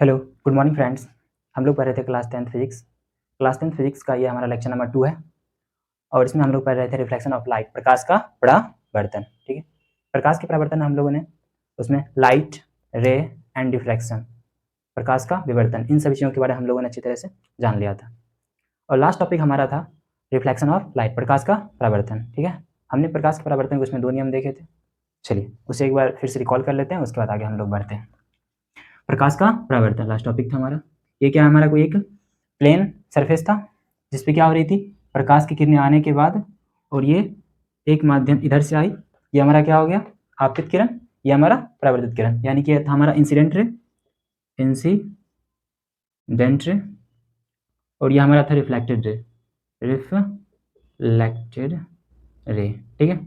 Hello, good morning friends. हम लोग पढ़ रहे थे class 10th physics. Class 10th physics का ये हमारा लेक्चर नंबर 2 है और इसमें हम लोग पढ़ रहे थे रिफ्लेक्शन ऑफ लाइट, प्रकाश का परावर्तन। ठीक है, प्रकाश के परावर्तन हम लोगों ने उसमें लाइट, रे एंड डिफ्रैक्शन, प्रकाश का विवर्तन, इन सभी चीज़ों के बारे में हम लोगों ने अच्छी तरह से जान लिया था। और लास्ट टॉपिक हमारा था रिफ्लेक्शन ऑफ लाइट, प्रकाश का परावर्तन। ठीक है, हमने प्रकाश के परावर्तन के उसमें 2 नियम देखे थे। चलिए उसे एक बार फिर से रिकॉल कर लेते हैं, उसके बाद आगे हम लोग बढ़ते हैं। प्रकाश का परावर्तन लास्ट टॉपिक था हमारा। ये क्या है, हमारा कोई एक प्लेन सरफेस था जिस पे क्या हो रही थी, प्रकाश की किरणें आने के बाद, और ये एक माध्यम इधर से आई, ये हमारा क्या हो गया, आपतित किरण, ये हमारा परावर्तित किरण, यानी कि था हमारा इंसिडेंट रे, और ये हमारा था रिफ्लेक्टेड रे। ठीक है,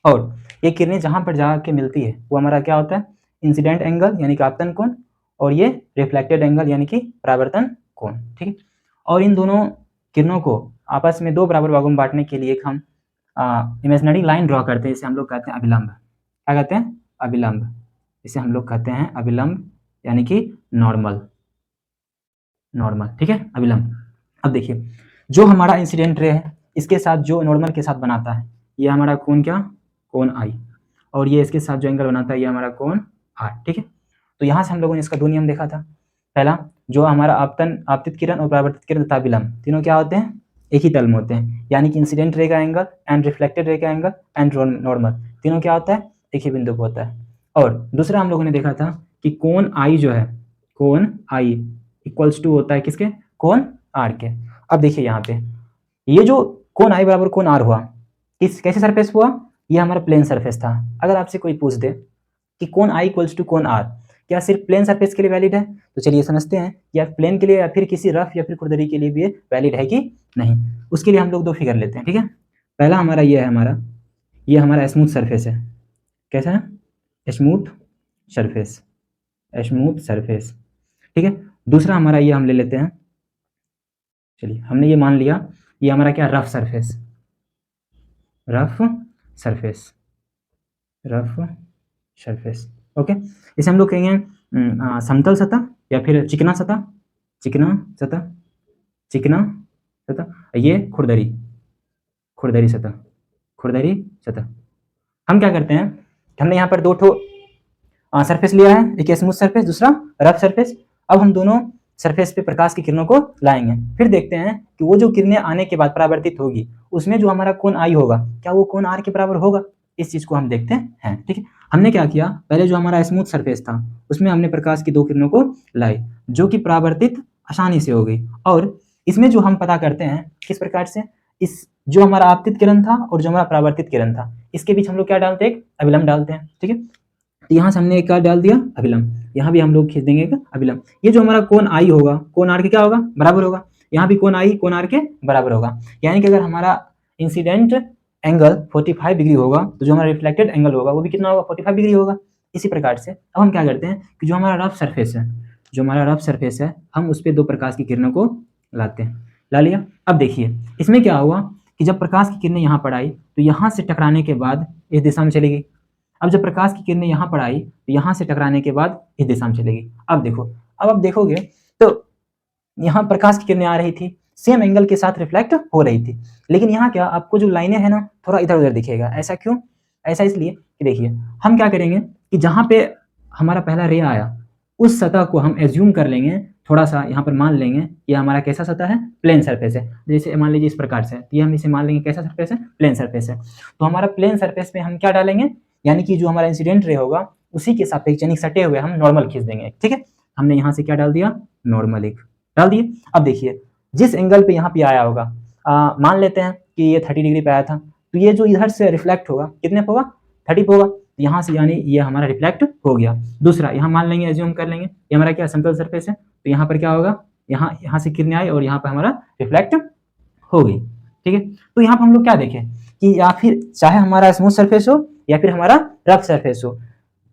और ये किरणें जहां पर जाके मिलती है वो हमारा क्या होता है, इंसिडेंट एंगल यानी कि आपतन कोण, और ये रिफ्लेक्टेड एंगल यानी कि परावर्तन कोण। ठीक है, और इन दोनों किरणों को आपस में 2 बराबर भागों में बांटने के लिए एक हम इमेजिनरी लाइन ड्रॉ करते हैं, इसे हम लोग कहते हैं अभिलंब। क्या कहते हैं, अभिलंब। इसे हम लोग कहते हैं अभिलंब यानी कि नॉर्मल। ठीक है, अभिलंब। अब देखिए, जो हमारा इंसिडेंट रे है इसके साथ जो नॉर्मल के साथ बनाता है, ये हमारा कोण क्या, कोण आई, और ये इसके साथ जो एंगल बनाता है ये हमारा कोण आर। ठीक है, तो यहाँ से हम लोगों ने इसका 2 नियम देखा था। पहला, जो हमारा आपतित किरण और परावर्तित किरण तथा विलंब तीनों क्या होते हैं, एक ही तल में होते हैं, यानी कि इंसिडेंट रे का एंगल एंड रिफ्लेक्टेड रे का एंगल एंड नॉर्मल तीनों क्या होता है, एक ही बिंदु पर होता है। और दूसरा हम लोगों ने देखा था कि कोण आई जो है, कोण आई इक्वल्स टू होता है किसके, कोण आर के। अब देखिए यहाँ पे ये जो कोण आई बराबर कोण आर हुआ, किस कैसे सरफेस हुआ, ये हमारा प्लेन सरफेस था। अगर आपसे कोई पूछ दे कि कोण आई इक्वल्स टू कोण आर क्या सिर्फ प्लेन सरफेस के लिए वैलिड है, तो चलिए समझते हैं, या प्लेन के लिए या फिर किसी रफ या फिर खुरदरी के लिए भी वैलिड है कि नहीं। उसके लिए हम लोग 2 फिगर लेते हैं। ठीक है, पहला हमारा ये है, ये हमारा स्मूथ सरफेस है। कैसा है, स्मूथ सरफेस, ठीक है। दूसरा हमारा ये हम ले लेते हैं, चलिए हमने ये मान लिया, ये हमारा क्या, रफ सरफेस। ओके, इसे हम लोग कहेंगे समतल सतह या फिर चिकना सतह, ये खुरदरी सतह। हम क्या करते हैं, हमने यहाँ पर 2 ठो सरफेस लिया है, एक स्मूथ सरफेस, दूसरा रफ सरफेस। अब हम दोनों सरफेस पे प्रकाश की किरणों को लाएंगे, फिर देखते हैं कि वो जो किरणें आने के बाद परावर्तित होगी उसमें जो हमारा कोण आई होगा क्या वो कोण आर के बराबर होगा, इस चीज को हम देखते हैं। ठीक है, हमने क्या किया, पहले जो हमारा स्मूथ सरफेस था उसमें हमने प्रकाश की 2 किरणों को लाई जो कि परावर्तित आसानी से हो गई, और इसमें जो हम पता करते हैं किस प्रकार से, इस जो हमारा आपतित किरण था और जो हमारा परावर्तित किरण था इसके बीच हम लोग क्या डालते हैं, एक अभिलंब डालते हैं। ठीक है, तो यहाँ से हमने एक क्या डाल दिया, अभिलंब, यहाँ भी हम लोग खींच देंगे एक अभिलंब। ये जो हमारा कोण आई होगा कोण आर के क्या होगा, बराबर होगा, यहाँ भी कोण आई कोण आर के बराबर होगा, यानी कि अगर हमारा इंसिडेंट एंगल 45 डिग्री होगा तो जो हमारा रिफ्लेक्टेड एंगल होगा वो भी कितना होगा, 45 डिग्री होगा। इसी प्रकार से अब हम क्या करते हैं कि जो हमारा रफ सरफेस है, हम उस पर 2 प्रकाश की किरणों को लाते हैं, ला लिया। अब देखिए इसमें क्या हुआ कि जब प्रकाश की किरणें यहाँ पर आई तो यहाँ से टकराने के बाद इस दिशा में चली गई। अब जब प्रकाश की किरणें यहाँ पर आई तो यहाँ से टकराने के बाद इस दिशा में चलेगी। अब देखो, अब आप देखोगे तो यहाँ प्रकाश की किरणें आ रही थी, सेम एंगल के साथ रिफ्लेक्ट हो रही थी, लेकिन यहाँ क्या आपको जो लाइनें हैं ना थोड़ा इधर उधर दिखेगा। ऐसा क्यों, ऐसा इसलिए कि देखिए हम क्या करेंगे कि जहाँ पे हमारा पहला रे आया उस सतह को हम एज्यूम कर लेंगे, थोड़ा सा यहाँ पर मान लेंगे ये हमारा कैसा सतह है, प्लेन सरफेस है। जैसे मान लीजिए इस प्रकार से, ये हम इसे मान लेंगे कैसा सरफेस है, प्लेन सरफेस है। तो हमारा प्लेन सरफेस में हम क्या डालेंगे, यानी कि जो हमारा इंसिडेंट रे होगा उसी के सापेक्ष यानी सटे हुए हम नॉर्मल खींच देंगे। ठीक है, हमने यहाँ से क्या डाल दिया, नॉर्मल एक डाल दिए। अब देखिए जिस एंगल पे यहाँ पे आया होगा, मान लेते हैं कि ये 30 डिग्री पे आया था, तो ये जो इधर से रिफ्लेक्ट होगा कितने पे होगा, 30 पे होगा, तो यहाँ से यानी ये हमारा रिफ्लेक्ट हो गया। दूसरा यहाँ मान लेंगे, एज्यूम कर लेंगे ये हमारा क्या समतल सरफेस है, तो यहाँ पर क्या होगा, यहाँ से किरणें आई और यहाँ पर हमारा रिफ्लेक्ट हो गई। ठीक है, तो यहाँ पर हम लोग क्या देखें कि या फिर चाहे हमारा स्मूथ सरफेस हो या फिर हमारा रफ सरफेस हो,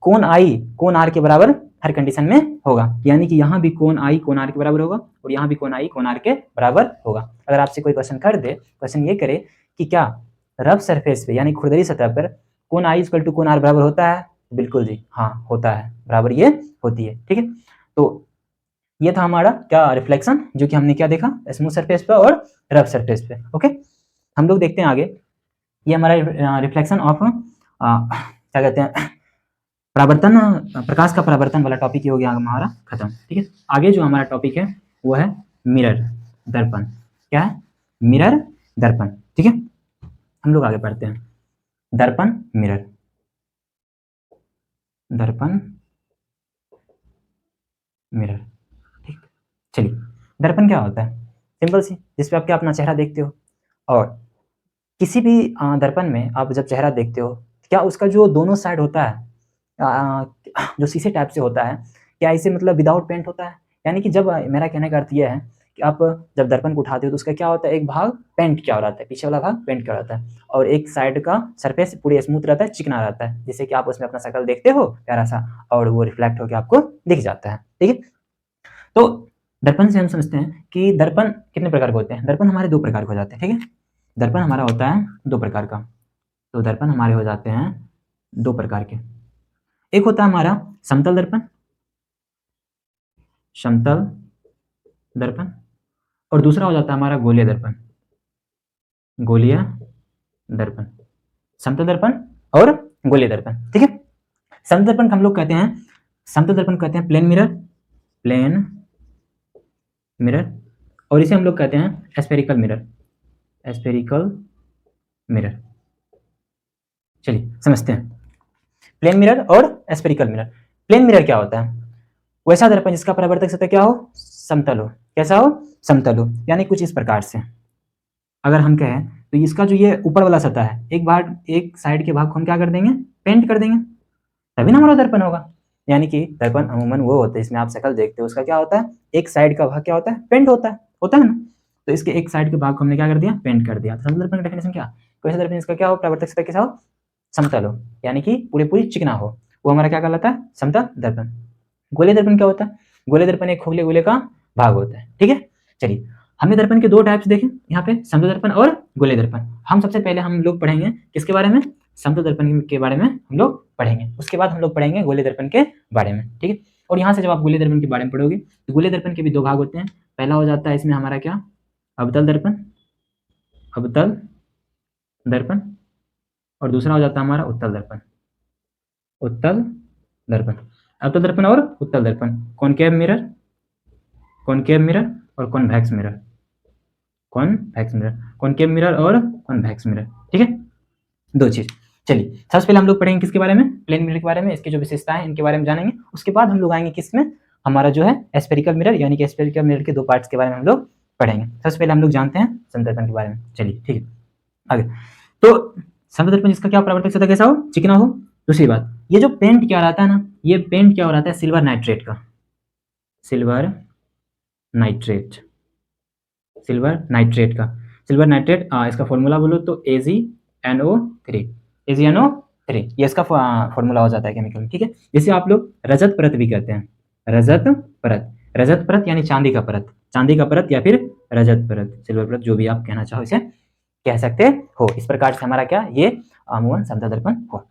कोण आई कोण आर के बराबर हर कंडीशन में होगा, यानी कि यहाँ भी कोण आई कोण आर के बराबर होगा और यहाँ भी कोण आई कोण आर के बराबर होगा। अगर आपसे कोई क्वेश्चन कर दे, क्वेश्चन ये करे कि क्या रफ सरफेस पे यानी खुरदरी सतह पर कोण आई इक्वल टू कोण आर बराबर होता है, बिल्कुल जी हाँ होता है, बराबर ये होती है। ठीक है, तो ये था हमारा क्या रिफ्लेक्शन, जो कि हमने क्या देखा स्मूथ सरफेस पे और रफ सरफेस पे। ओके, हम लोग देखते हैं आगे। ये हमारा रिफ्लेक्शन ऑफ क्या कहते हैं परावर्तन, प्रकाश का परावर्तन वाला टॉपिक ही हो गया हमारा खत्म। ठीक है, आगे जो हमारा टॉपिक है वो है मिरर, दर्पण। क्या है? मिरर, दर्पण। ठीक है, हम लोग आगे पढ़ते हैं। दर्पण, मिरर, दर्पण, मिरर। ठीक, चलिए, दर्पण क्या होता है? सिंपल सी, जिसपे आप क्या अपना चेहरा देखते हो। और किसी भी दर्पण में आप जब चेहरा देखते हो, क्या उसका जो दोनों साइड होता है जो शीशे टाइप से होता है, क्या इसे मतलब विदाउट पेंट होता है? यानी कि जब मेरा कहने का अर्थ यह है कि आप जब दर्पण को उठाते हो तो उसका क्या होता है, एक भाग पेंट किया हो रहता है, पीछे वाला भाग पेंट किया रहता है, और एक साइड का सरफेस पूरी स्मूथ रहता है, चिकना रहता है, जिससे कि आप उसमें अपना शक्ल देखते हो प्यारा सा, और वो रिफ्लेक्ट होकर आपको दिख जाता है। ठीक है, तो दर्पण से हम समझते हैं कि दर्पण कितने प्रकार के होते हैं। दर्पण हमारे दो प्रकार के हो जाते हैं। ठीक है, दर्पण हमारा होता है दो प्रकार का। तो दर्पण हमारे हो जाते हैं दो प्रकार के। एक होता है हमारा समतल दर्पण, समतल दर्पण, और दूसरा हो जाता है हमारा गोलीय दर्पण, गोलीय दर्पण। समतल दर्पण और गोलीय दर्पण। ठीक है, समतल दर्पण हम लोग कहते हैं, समतल दर्पण कहते हैं प्लेन मिरर, प्लेन मिरर, और इसे हम लोग कहते हैं स्फेरिकल मिरर, स्फेरिकल मिरर। चलिए समझते हैं प्लेन मिरर और स्फेरिकल मिरर। प्लेन मिरर क्या होता है? वैसा दर्पण जिसका परावर्तक सतह क्या हो, समतल हो। कैसा हो? समतल हो। यानी कुछ इस प्रकार से अगर हम कहें तो इसका जो ये ऊपर वाला सतह है, एक भाग, एक साइड के भाग को हम क्या कर देंगे, पेंट कर देंगे, तभी ना हमारा दर्पण होगा। यानी कि दर्पण अमूमन वो होता है इसमें आप शक्ल देखते हो, उसका क्या होता है, एक साइड का भाग क्या होता है, पेंट होता है ना। तो इसके एक साइड के भाग को हमने क्या कर दिया, पेंट कर दिया। तो समतल दर्पण का डेफिनेशन क्या? वैसा दर्पण इसका क्या हो, परावर्तक सतह कैसा हो, समतल हो, यानी कि पूरी चिकना हो, वो हमारा क्या कहलाता है, समतल दर्पण। गोलीय दर्पण क्या होता है? गोलीय दर्पण एक खोखले गोले का भाग होता है। ठीक है, चलिए, हमने दर्पण के दो टाइप्स देखे यहाँ पे, समतल दर्पण और गोलीय दर्पण। हम सबसे पहले हम लोग पढ़ेंगे किसके बारे में, समतल दर्पण के बारे में हम लोग पढ़ेंगे, उसके बाद हम लोग पढ़ेंगे गोलीय दर्पण के बारे में। ठीक है, और यहाँ से जब आप गोलीय दर्पण के बारे में पढ़ोगे तो गोलीय दर्पण के भी दो भाग होते हैं। पहला हो जाता है इसमें हमारा क्या, अवतल दर्पण, अवतल दर्पण, और दूसरा हो जाता है हमारा उत्तल दर्पण, उत्तल दर्पण। अवतल दर्पण और उत्तल दर्पण, कॉनकेव मिरर, कॉनकेव मिरर और convex mirror, convex mirror, concave mirror और कॉन्वेक्स मिरर। ठीक है, दो चीज। चलिए, सबसे पहले हम लोग पढ़ेंगे किसके बारे में, प्लेन मिरर के बारे में, इसकी जो विशेषताएं हैं इनके बारे में जानेंगे। उसके बाद हम लोग आएंगे किसमें, हमारा जो है स्फेरिकल मिरर, यानी कि स्फेरिकल मिरर के दो पार्ट्स के बारे में हम लोग पढ़ेंगे। सबसे पहले हम लोग जानते हैं समतल दर्पण के बारे में। चलिए ठीक है, आगे। तो समतल दर्पण जिसका क्या परावर्तक सतह कैसा हो, चिकना हो। दूसरी बात, ये जो पेंट क्या रहता है ना, ये पेंट क्या हो रहा है, सिल्वर नाइट्रेट का, सिल्वर नाइट्रेट, सिल्वर नाइट्रेट का, सिल्वर नाइट्रेट, इसका फॉर्मूला बोलो तो AgNO3, AgNO3, ये इसका फॉर्मूला हो जाता है केमिकल में। ठीक है, जैसे आप लोग रजत परत भी कहते हैं, रजत परत, रजत परत यानी चांदी का परत, चांदी का परत या फिर रजत परत, सिल्वर परत, जो भी आप कहना चाहो इसे कह सकते हो। इस प्रकार से हमारा क्या, ये अमूमन समतल दर्पण हो।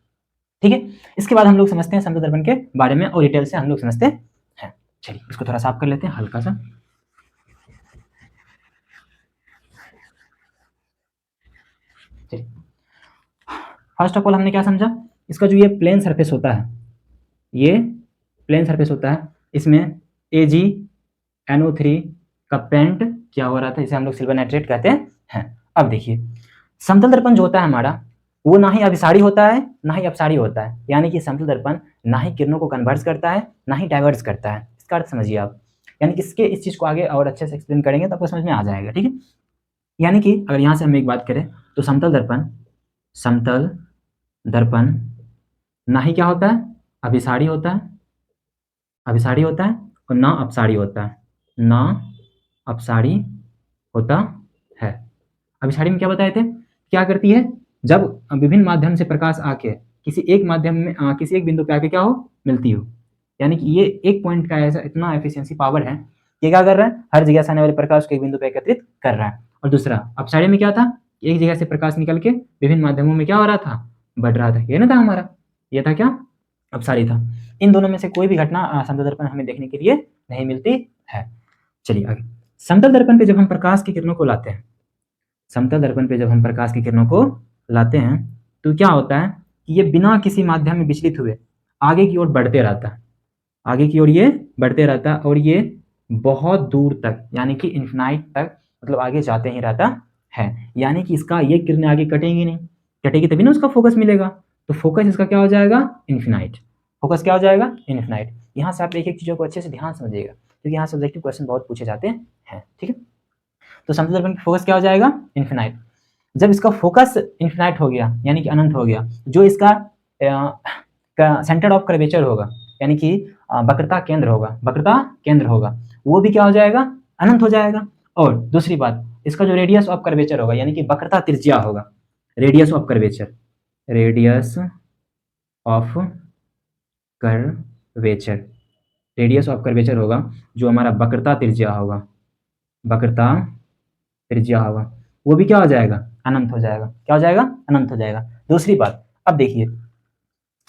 ठीक है, इसके बाद हम लोग समझते हैं समतल दर्पण के बारे में और डिटेल से हम लोग समझते हैं। चलिए, इसको थोड़ा साफ कर लेते हैं हल्का सा। फर्स्ट ऑफ ऑल हमने क्या समझा, इसका जो ये प्लेन सरफेस होता है, ये प्लेन सरफेस होता है, इसमें AgNO3 का पेंट क्या हो रहा था, इसे हम लोग सिल्वर नाइट्रेट कहते हैं। अब देखिए, समतल दर्पण जो होता है हमारा, वो ना ही अभिसारी होता है ना ही अपसारी होता है। यानी कि समतल दर्पण ना ही किरणों को कन्वर्स करता है ना ही डाइवर्स करता है। इसका अर्थ समझिए आप, यानी कि इसके इस चीज को आगे और अच्छे से एक्सप्लेन करेंगे तो आपको समझ में आ जाएगा। ठीक है, यानी कि अगर यहाँ से हम एक बात करें तो समतल दर्पण, समतल दर्पण ना ही क्या होता है, अभिसारी होता है, अभिसारी होता है, और ना अपसारी होता है, ना अपसारी होता है। अभिसारी में क्या बताए थे, क्या करती है, जब विभिन्न माध्यम से प्रकाश आके किसी एक माध्यम में किसी एक बिंदु पे आके क्या हो, मिलती हो। यानी कि ये एक पॉइंट का ऐसा इतना एफिशिएंसी पावर है कि क्या कर रहा है, हर जगह से आने वाले प्रकाश को एक बिंदु पे एकत्रित कर रहा है। और दूसरा अपसारी में क्या था, एक जगह से प्रकाश निकल के विभिन्न माध्यमों में क्या हो रहा था, बढ़ रहा था। ये ना था हमारा, ये था क्या, अपसारी था। इन दोनों में से कोई भी घटना समतल दर्पण हमें देखने के लिए नहीं मिलती है। चलिए आगे, समतल दर्पण पे जब हम प्रकाश की किरणों को लाते हैं, समतल दर्पण पे जब हम प्रकाश की किरणों को लाते हैं तो क्या होता है कि ये बिना किसी माध्यम में विचलित हुए आगे की ओर बढ़ते रहता है, आगे की ओर ये बढ़ते रहता है और ये बहुत दूर तक यानी कि इन्फिनाइट तक मतलब आगे जाते ही रहता है। यानी कि इसका ये किरणें आगे कटेंगी नहीं, कटेगी तभी ना उसका फोकस मिलेगा, तो फोकस इसका क्या हो जाएगा, इन्फिनाइट। फोकस क्या हो जाएगा, इन्फिनाइट। यहाँ से आप एक एक चीज़ों को अच्छे से ध्यान समझिएगा क्योंकि यहाँ सब्जेक्टिव क्वेश्चन बहुत पूछे जाते हैं, ठीक है। तो समतल दर्पण की फोकस क्या हो जाएगा, इन्फिनाइट। जब इसका फोकस इन्फिनाइट हो गया यानी कि अनंत हो गया, जो इसका सेंटर ऑफ कर्वेचर होगा यानी कि वक्रता केंद्र होगा, वक्रता केंद्र होगा, वो भी क्या हो जाएगा, अनंत हो जाएगा। और दूसरी बात, इसका जो रेडियस ऑफ कर्वेचर होगा यानी कि वक्रता त्रिज्या होगा, radius of curvature, radius of curvature, radius of curvature होगा जो हमारा वक्रता त्रिज्या होगा, वक्रता त्रिज्या होगा, वो भी क्या हो जाएगा, अनंत हो जाएगा। क्या हो जाएगा, अनंत हो जाएगा। दूसरी बात, अब देखिए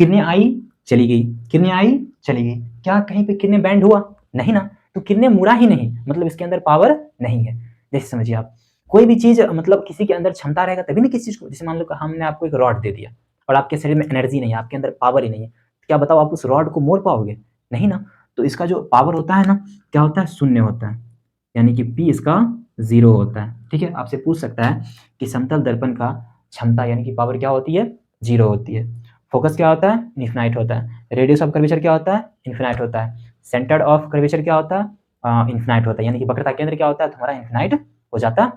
किरणें आई चली गई, किरणें आई चली गई, क्या कहीं पे किरणें बैंड हुआ, नहीं ना, तो किरणें मुड़ा ही नहीं, मतलब इसके अंदर पावर नहीं है। जैसे समझिए आप कोई भी चीज मतलब किसी के अंदर क्षमता रहेगा तभी ना किसी चीज को, जैसे मान लो हमने आपको एक रॉड दे दिया और आपके शरीर में एनर्जी नहीं है, आपके अंदर पावर ही नहीं है, क्या बताओ आप उस रॉड को मोड़ पाओगे, नहीं ना। तो इसका जो पावर होता है ना, क्या होता है, शून्य होता है, यानी कि P इसका 0 होता है, ठीक है। आपसे पूछ सकता है कि समतल दर्पण का क्षमता यानी कि पावर क्या होती है, 0 होती है। फोकस क्या होता है, इन्फिनाइट होता है। रेडियस ऑफ कर्वेचर क्या होता है, इन्फिनाइट होता है। सेंटर ऑफ कर्वेचर क्या होता है, इन्फिनाइट होता है, यानी कि वक्रता केंद्र क्या होता है, तुम्हारा इन्फिनाइट हो जाता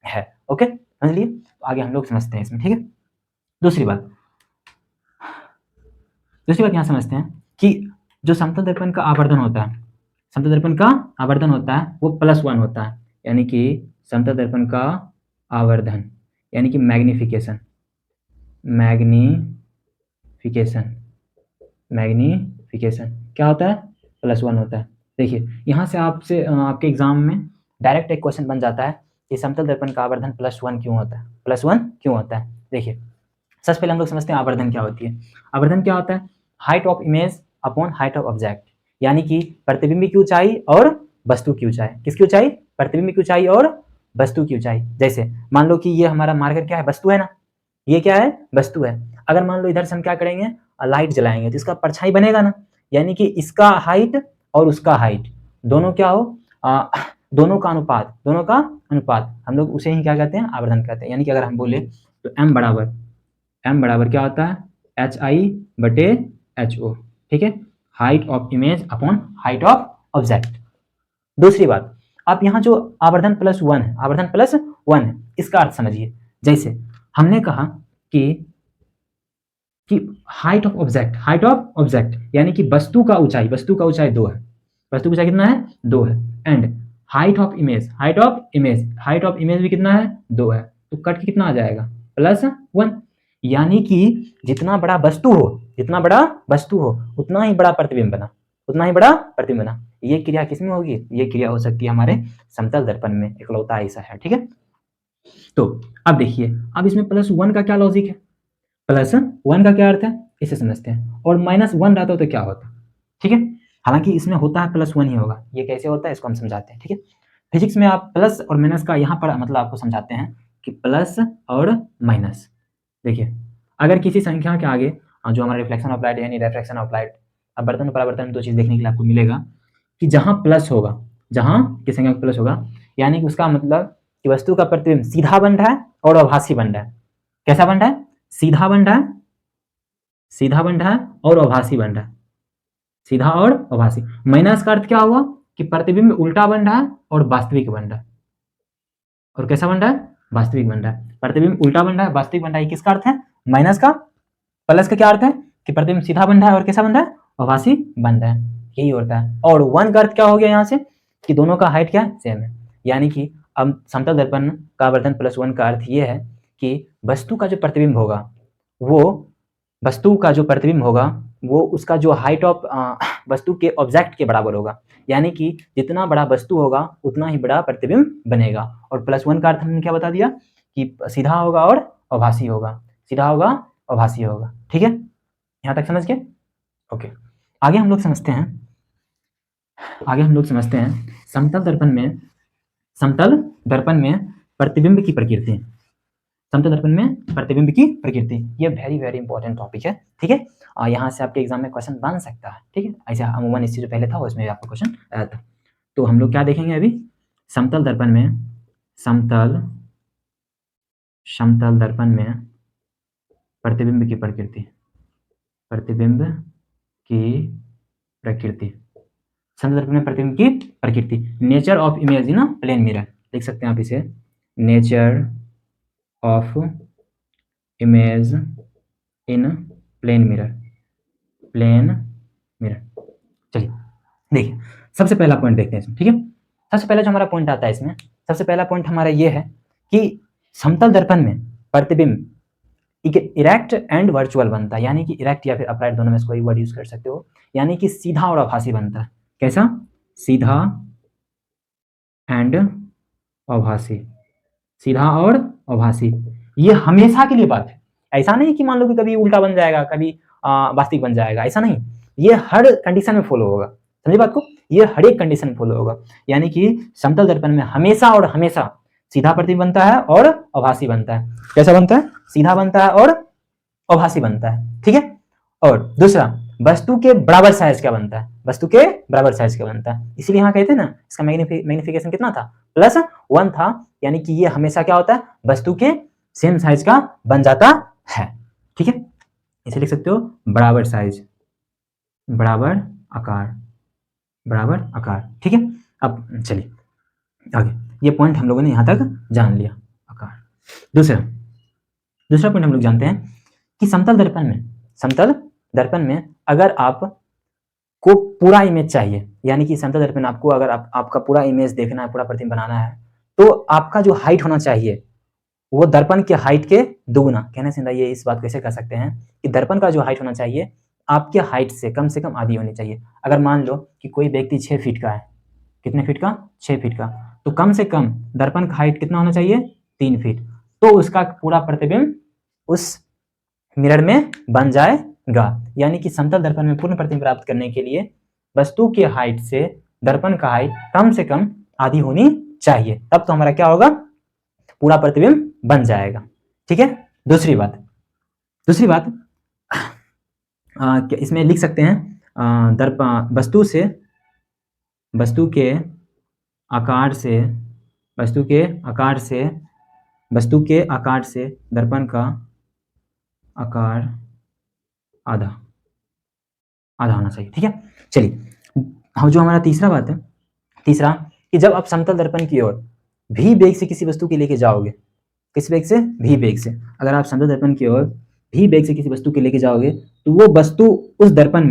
है। ओके, समझ लिए। तो आगे हम लोग समझते हैं इसमें, ठीक है। दूसरी बात यहाँ समझते हैं कि जो समतल दर्पण का आवर्धन होता है, समतल दर्पण का आवर्धन होता है वो +1 होता है, यानी कि समतल दर्पण का आवर्धन यानी कि मैग्निफिकेशन, मैग्निफिकेशन, मैग्निफिकेशन क्या होता है, +1 होता है। देखिए यहाँ से आपसे आपके एग्जाम में डायरेक्ट एक क्वेश्चन बन जाता है कि समतल दर्पण का आवर्धन +1 क्यों होता है, +1 क्यों होता है। देखिए सबसे पहले हम लोग समझते हैं आवर्धन क्या होती है। आवर्धन क्या होता है, height of image upon height of object, यानी कि प्रतिबिंब की ऊंचाई और वस्तु की ऊंचाई, किसकी ऊंचाई, प्रतिबिंब की ऊंचाई और वस्तु की ऊंचाई। जैसे मान लो कि ये हमारा मार्कर क्या है, वस्तु है ना, ये क्या है, वस्तु है। अगर मान लो इधर से हम क्या करेंगे, लाइट जलाएंगे तो इसका परछाई बनेगा ना, यानी कि इसका हाइट और उसका हाइट दोनों क्या हो, दोनों का अनुपात, दोनों का अनुपात, हम लोग उसे ही क्या कहते हैं, आवर्धन कहते हैं। यानी कि अगर हम बोले तो m बराबर क्या होता है, HI/HO, ठीक है, height of image upon height of object. दूसरी बात, आप यहाँ जो आवर्धन +1 है, आवर्धन +1 है, इसका अर्थ समझिए। जैसे हमने कहा कि height of object, height of object यानी कि वस्तु का ऊंचाई, वस्तु का ऊंचाई 2 है, वस्तु का ऊंचाई कितना है, 2 है। And height of image, height of image, height of image भी कितना है, 2 है, तो कट के कितना आ जाएगा, +1। यानी कि जितना बड़ा वस्तु हो, जितना बड़ा वस्तु हो उतना ही बड़ा प्रतिबिंब बना, उतना ही बड़ा प्रतिबिंब बना। ये क्रिया किसमें होगी, ये क्रिया हो सकती है हमारे समतल दर्पण में, इकलौता ऐसा है, ठीक है। तो अब देखिए, अब इसमें +1 का क्या लॉजिक है, +1 का क्या अर्थ है, इसे समझते हैं। और -1 रहता तो क्या होता, ठीक है। हालांकि इसमें होता है +1 ही होगा, ये कैसे होता है इसको हम समझाते हैं, ठीक है। फिजिक्स में आप प्लस और माइनस का यहाँ पर मतलब आपको समझाते हैं कि प्लस और माइनस। देखिए अगर किसी संख्या के आगे जो हमारा रिफ्लेक्शन ऑफ लाइट यानी रिफ्रैक्शन ऑफ लाइट, अपवर्तन और परावर्तन में दो चीज देखने के लिए आपको मिलेगा कि जहां प्लस होगा, जहां की संख्या प्लस होगा यानी कि उसका मतलब कि वस्तु का प्रतिबिंब सीधा बन रहा है और आभासी बन रहा है। कैसा बन रहा है, सीधा बन रहा है, सीधा बन रहा है और आभासी बन रहा है, सीधा और आभासी। माइनस का अर्थ क्या हुआ कि प्रतिबिंब उल्टा बन रहा है और वास्तविक बन रहा है। और कैसा बन रहा है, वास्तविक बन रहा है। प्रतिबिंब उल्टा बन रहा है, वास्तविक बन रहा है, किसका अर्थ है, माइनस का। प्लस का क्या अर्थ है कि प्रतिबिंब सीधा बन रहा है और कैसा बन रहा है, आभासी बन रहा है, यही होता है। और 1 का अर्थ क्या हो गया यहाँ से कि दोनों का हाइट क्या सेम है। यानी कि अब समतल दर्पण का आवर्धन +1 का अर्थ ये है कि वस्तु का जो प्रतिबिंब होगा वो, वस्तु का जो प्रतिबिंब होगा वो उसका जो हाइट ऑफ वस्तु के ऑब्जेक्ट के बराबर होगा। यानी कि जितना बड़ा वस्तु होगा उतना ही बड़ा प्रतिबिंब बनेगा। और +1 का अर्थ हमने क्या बता दिया कि सीधा होगा और आभासी होगा, सीधा होगा आभासी होगा, ठीक है। यहाँ तक समझ गए, ओके। आगे हम लोग समझते हैं, आगे हम लोग समझते हैं समतल दर्पण में प्रतिबिंब की प्रकृति, समतल दर्पण में प्रतिबिंब की प्रकृति, ये वेरी वेरी इंपॉर्टेंट टॉपिक है, ठीक है। यहाँ से आपके एग्जाम में क्वेश्चन बन सकता है, ठीक है। ऐसा अमूमन इससे जो पहले था उसमें भी आपका क्वेश्चन आया था। तो हम लोग क्या देखेंगे अभी, समतल दर्पण में प्रतिबिंब की प्रकृति, समतल दर्पण में प्रतिबिंब की प्रकृति, nature of image in plane mirror, लिख सकते हैं आप इसे, nature of image in plane mirror. चलिए देखिए, सबसे पहला पॉइंट देखते हैं इसमें, ठीक है। सबसे पहला जो हमारा पॉइंट आता है इसमें, सबसे पहला पॉइंट हमारा ये है कि समतल दर्पण में प्रतिबिंब इरेक्ट एंड वर्चुअल बनता है, यानी कि इरेक्ट या फिर अपराइट, दोनों में से कोई वर्ड यूज कर सकते हो, यानी कि सीधा और आभासी बनता है। कैसा? सीधा एंड आभासी, सीधा और आभासी। ये हमेशा के लिए बात है, ऐसा नहीं कि मान लो कि कभी उल्टा बन जाएगा, कभी वास्तविक बन जाएगा, ऐसा नहीं। ये हर कंडीशन में फॉलो होगा, समझे बात को, ये हर एक कंडीशन में फॉलो होगा। यानी कि समतल दर्पण में हमेशा और हमेशा सीधा प्रतिबिंब बनता है और आभासी बनता है। कैसा बनता है? सीधा बनता है और आभासी बनता है, ठीक है। और दूसरा, वस्तु के बराबर साइज का बनता है, वस्तु के बराबर साइज का बनता है। इसीलिए यहाँ कहते हैं ना, इसका मैग्निफिकेशन कितना था? +1 था, यानी कि ये हमेशा क्या होता है? वस्तु के सेम साइज का बन जाता है, ठीक है। इसे लिख सकते हो बराबर साइज, बराबर आकार, ठीक है। अब चलिए आगे, ये पॉइंट हम लोगों ने यहां तक जान लिया, आकार। दूसरा पॉइंट हम लोग जानते हैं कि समतल दर्पण में अगर आप को पूरा इमेज चाहिए, यानी कि समतल दर्पण आपको अगर आपका पूरा इमेज देखना है, पूरा प्रतिबिंब बनाना है, तो आपका जो हाइट होना चाहिए वो दर्पण के हाइट के दोगुना। कहने से ये इस बात कैसे कर सकते हैं कि दर्पण का जो हाइट होना चाहिए आपके हाइट से कम आधी होनी चाहिए। अगर मान लो कि कोई व्यक्ति 6 फीट का है, कितने फीट का? 6 फीट का, तो कम से कम दर्पण का हाइट कितना होना चाहिए? 3 फीट, तो उसका पूरा प्रतिबिंब उस मिरर में बन जाएगा। यानी कि समतल दर्पण में पूर्ण प्रतिबिंब प्राप्त करने के लिए वस्तु के हाइट से दर्पण का हाइट कम से कम आधी होनी चाहिए, तब तो हमारा क्या होगा? पूरा प्रतिबिंब बन जाएगा, ठीक है। दूसरी बात इसमें लिख सकते हैं, वस्तु के आकार से दर्पण का आकार आधा होना चाहिए, ठीक है। चलिए, हम जो हमारा तीसरा कि जब आप समतल दर्पण की ओर भी वेग से किसी वस्तु के लेके जाओगे, किस वेग से? भी वेग से। अगर आप समतल दर्पण की ओर भी वेग से किसी वस्तु के लेके जाओगे, तो वो वस्तु उस दर्पण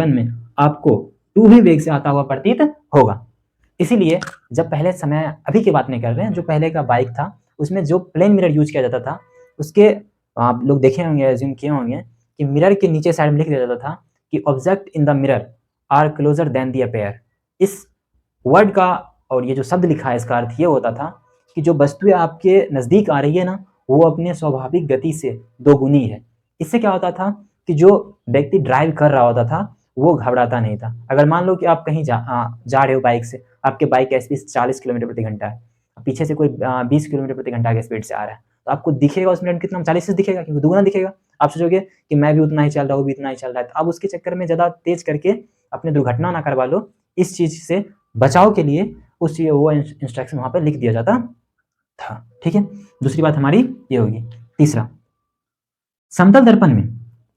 में आपको 2 भी वेग से आता हुआ प्रतीत होगा। इसीलिए जब पहले समय, अभी की बात नहीं कर रहे हैं, जो पहले का बाइक था उसमें जो प्लेन मिरर यूज किया जाता था, उसके आप लोग देखे होंगे, एज्यूम किए होंगे कि मिरर के नीचे साइड में लिख दिया जाता था कि object in the mirror are closer than the appear. इस वर्ड का और ये जो शब्द लिखा है, इसका अर्थ ये होता था कि जो वस्तुएं आपके नजदीक आ रही है ना, वो अपने स्वाभाविक गति से दोगुनी है। इससे क्या होता था कि जो व्यक्ति ड्राइव कर रहा होता था वो घबराता नहीं था। अगर मान लो कि आप कहीं जा रहे हो बाइक से, आपके बाइक का स्पीड 40 किलोमीटर प्रति घंटा है, पीछे से कोई 20 किलोमीटर प्रति घंटा के स्पीड से आ रहा है, तो आपको दिखेगा उस मिनट कितना? 40 से दिखेगा, क्योंकि दुगुना दिखेगा। आप सोचोगे कि मैं भी उतना ही चल रहा हूँ, भी इतना ही चल रहा है, तो आप उसके चक्कर में ज्यादा तेज करके अपने दुर्घटना ना करवा लो। इस चीज से बचाव के लिए वो इंस्ट्रक्शन वहां पर लिख दिया जाता था, ठीक है। दूसरी बात हमारी ये होगी। तीसरा, समतल दर्पण में,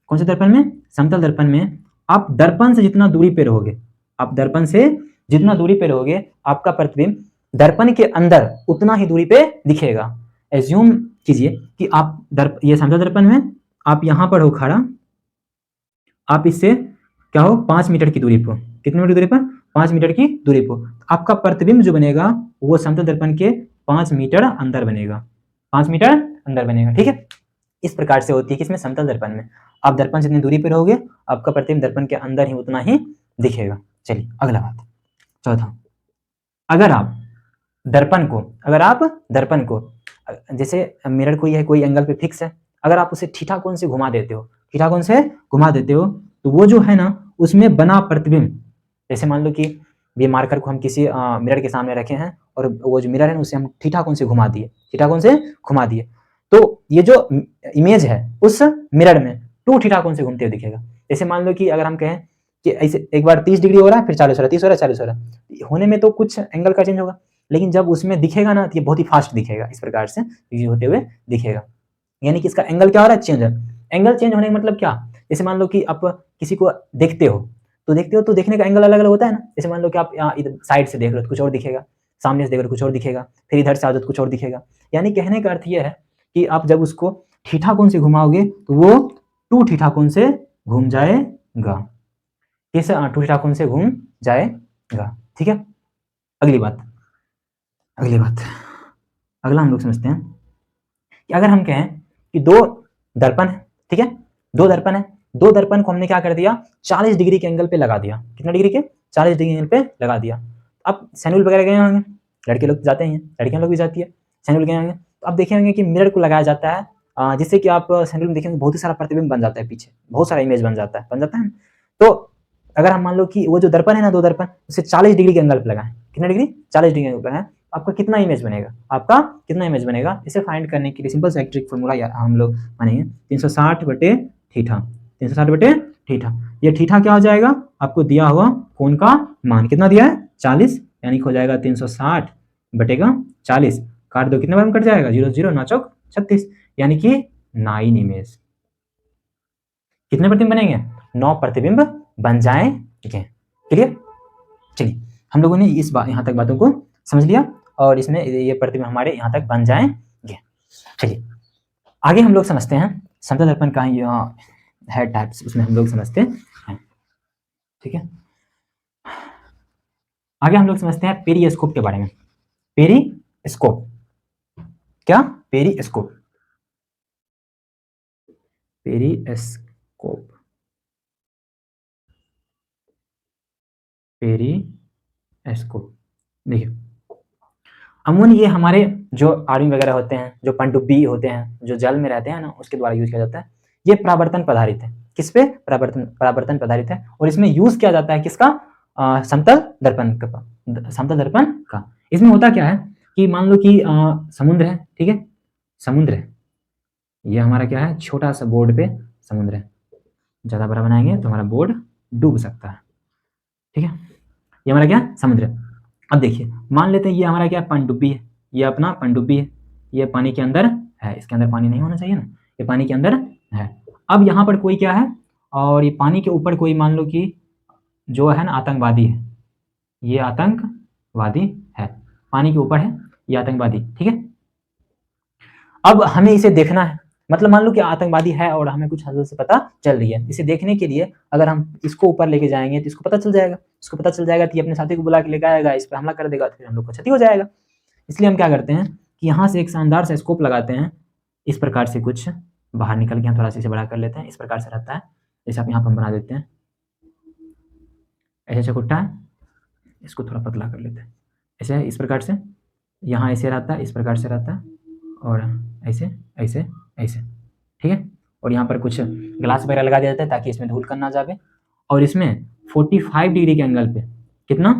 कौन से दर्पण में? समतल दर्पण में आप दर्पण से जितना दूरी पे रहोगे, आपका प्रतिबिंब दर्पण के अंदर उतना ही दूरी पे दिखेगा। एज्यूम कीजिए कि आप ये समतल दर्पण में आप यहां पर हो खड़ा, आप इससे क्या हो 5 मीटर की दूरी पर, कितने मीटर दूरी पर? 5 मीटर की दूरी पर आपका प्रतिबिंब जो बनेगा वो समतल दर्पण के 5 मीटर अंदर बनेगा, 5 मीटर अंदर बनेगा, ठीक है। इस प्रकार से होती है कि इसमें समतल दर्पण में आप दर्पण से जितनी दूरी पर रहोगे, आपका प्रतिबिंब दर्पण के अंदर ही उतना ही दिखेगा। चलिए अगला बात, चौथा, अगर आप दर्पण को जैसे मिरर कोई है, कोई एंगल पे फिक्स है, अगर आप उसे थीटा कोण से घुमा देते हो, तो वो जो है ना उसमें बना प्रतिबिंब, जैसे मान लो कि ये मार्कर को हम किसी मिरर के सामने रखे हैं और वो जो मिरर है उसे हम थीटा कोण से घुमा दिए, थीटा कोण से घुमा दिए, तो ये जो इमेज है उस मिरर में 2 थीटा कोण से घूमते हुए दिखेगा। जैसे मान लो कि अगर हम कहें कि ऐसे एक बार 30 डिग्री हो रहा है, फिर 40 हो रहा है, 30 हो रहा है, 40 हो रहा है, होने में तो कुछ एंगल का चेंज होगा, लेकिन जब उसमें दिखेगा ना तो ये बहुत ही फास्ट दिखेगा, इस प्रकार से ये होते हुए दिखेगा। यानी कि इसका एंगल क्या हो रहा है, चेंज है। एंगल चेंज होने का मतलब क्या, जैसे मान लो कि आप किसी को देखते हो तो देखने का एंगल अलग अलग होता है ना। जैसे मान लो कि आप इधर साइड से देख रहे हो तो कुछ और दिखेगा, सामने से देख रहे हो कुछ और दिखेगा, फिर इधर से आओ तो कुछ और दिखेगा। यानी कहने का अर्थ यह है कि आप जब उसको थीटा कोण से घुमाओगे तो वो 2 थीटा कोण से घूम जाएगा, किस 2 थीटा कोण से घूम जाएगा। ठीक है, अगली बात अगला हम लोग समझते हैं कि अगर हम कहें कि 2 दर्पण है, ठीक है, 2 दर्पण है, 2 दर्पण को हमने क्या कर दिया, 40 डिग्री के एंगल पे लगा दिया। कितना डिग्री के, 40 डिग्री एंगल पे लगा दिया। अब सैनुल वगैरह गए होंगे, लड़के लोग जाते हैं, लड़कियां लोग भी जाती है, सैनुल गए होंगे, तो आप देखे होंगे कि मिरर को लगाया जाता है, जिससे कि आप सैनुल में देखेंगे बहुत ही सारा प्रतिबिंब बन जाता है, पीछे बहुत सारा इमेज बन जाता है। तो अगर हम मान लो कि वो जो दर्पण है ना, 2 दर्पण, उसे 40 डिग्री के एंगल पे लगाएं, कितना डिग्री, 40 डिग्री एंगल पे लगाएं, आपका कितना इमेज बनेगा, इसे फाइंड करने के लिए सिंपल सा एक ट्रिक फॉर्मूला हम लोग मानेंगे, 360 बटे थीटा, 360 बटे थीटा। ये थीटा क्या हो जाएगा, आपको दिया हुआ कोण का मान कितना दिया है, 40, यानी हो जाएगा 360 बटेगा 40, काट दो कितने बार में कट जाएगा, 0 0 9 चौक 36, यानी कि 9 इमेज। कितने प्रतिबिंब बनेंगे, 9 प्रतिबिंब बन जाएंगे। क्लियर, चलिए हम लोगों ने इस बात यहाँ तक बातों को समझ लिया और इसमें ये प्रतिबिंब हमारे यहाँ तक बन जाएंगे। चलिए आगे हम लोग समझते हैं समतल दर्पण का है टाइप्स, उसमें हम लोग समझते हैं। ठीक है, आगे हम लोग समझते हैं पेरिस्कोप के बारे में। पेरिस्कोप क्या, पेरिस्कोप, पेरिस्कोप, पेरिस्कोप। देखिए अमूमन ये हमारे जो आर्मी वगैरह होते हैं, जो पनडुब्बी होते हैं, जो जल में रहते हैं ना, उसके द्वारा यूज किया जाता है। ये परावर्तन पधारित है, किस पे, परावर्तन पधारित है, और इसमें यूज किया जाता है किसका, समतल दर्पण का, समतल दर्पण का। इसमें होता क्या है कि मान लो कि समुद्र है, ठीक है, समुद्र है, ये हमारा क्या है, छोटा सा बोर्ड पे समुद्र है, ज्यादा बड़ा बनाएंगे तो हमारा बोर्ड डूब सकता है। ठीक है, ये हमारा क्या, समुद्र है। अब देखिए मान लेते हैं ये हमारा क्या, पनडुब्बी है, ये अपना पनडुब्बी है, ये पानी के अंदर है, इसके अंदर पानी नहीं होना चाहिए ना, ये पानी के अंदर है। अब यहाँ पर कोई क्या है, और ये पानी के ऊपर कोई मान लो कि जो है ना आतंकवादी है, ये आतंकवादी है, पानी के ऊपर है ये आतंकवादी, ठीक है। अब हमें इसे देखना है, मतलब मान लो कि आतंकवादी है और हमें कुछ हद से पता चल रही है, इसे देखने के लिए अगर हम इसको ऊपर लेके जाएंगे तो इसको पता चल जाएगा, कि अपने साथी को बुला के लेकर आएगा, इस पर हमला कर देगा, फिर हम लोग को क्षति हो जाएगा। इसलिए हम क्या करते हैं कि यहाँ से एक शानदार सा स्कोप लगाते हैं, इस प्रकार से कुछ बाहर निकल के हम थोड़ा सा इसे बड़ा कर लेते हैं, इस प्रकार से रहता है, जैसे आप यहाँ पर बना देते हैं, ऐसे चकुट्टा है, इसको थोड़ा पतला कर लेते हैं, ऐसे इस प्रकार से, यहाँ ऐसे रहता है, इस प्रकार से रहता है, और ऐसे ऐसे ऐसे, ठीक है। और यहाँ पर कुछ ग्लास वगैरह लगा दिया जाता है ताकि इसमें धूल कण ना जाए, और इसमें 45 डिग्री के एंगल पे, कितना,